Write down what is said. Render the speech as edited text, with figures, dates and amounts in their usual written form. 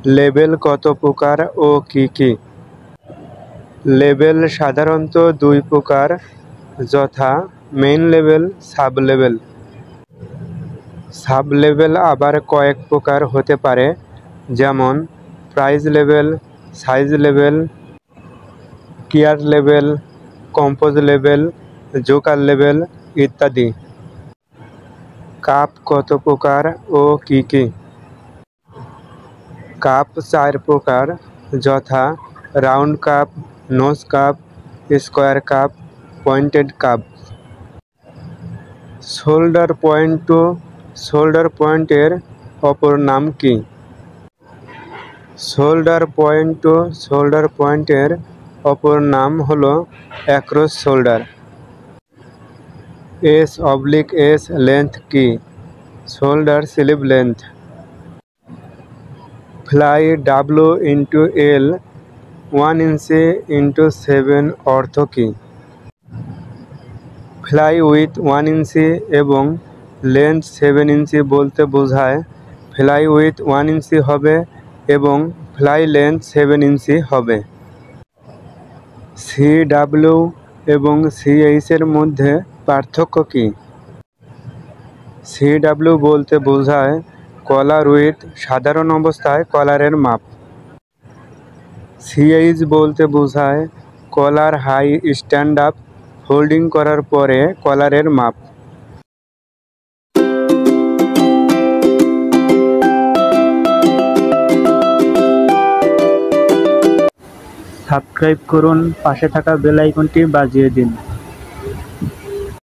Label কত প্রকার ও কি কি? লেবেল সাধারণত দুই প্রকার, যথা main label, sub label. Sub label আবার কয়েক প্রকার হতে পারে, যেমন price label, size label, tear label, compose label, joker label ইত্যাদি। কাপ কত প্রকার ও কি কি? কাপ চার প্রকার, যথা round cup, nose cup, square cup, pointed cup. Shoulder point ও শোল্ডার পয়েন্টের অপর নাম কি? শোল্ডার পয়েন্ট ও শোল্ডার পয়েন্টের অপর নাম হল অ্যাক্রস শোল্ডার। S/S লেন্থ কি? Shoulder sleeve length. Fly W/L 1 ইঞ্চি ইন্টু 7 অর্থ কি? ফ্লাই উইথ 1 ইঞ্চি এবং লেন্থ 7 ইঞ্চি বলতে বোঝায় ফ্লাই উইথ 1 ইঞ্চি হবে এবং ফ্লাই লেন্থ 7 ইঞ্চি হবে। CW এবং CH এর মধ্যে পার্থক্য কি? CW বলতে বোঝায় কলার উইথ, সাধারণ অবস্থায় কলারের মাপ। CH বলতে বোঝায় কলার হাই স্ট্যান্ড আপ, ফোল্ডিং করার পরে কলারের মাপ। সাবস্ক্রাইব করুন, পাশে থাকা বেল আইকনটি বাজিয়ে দিন।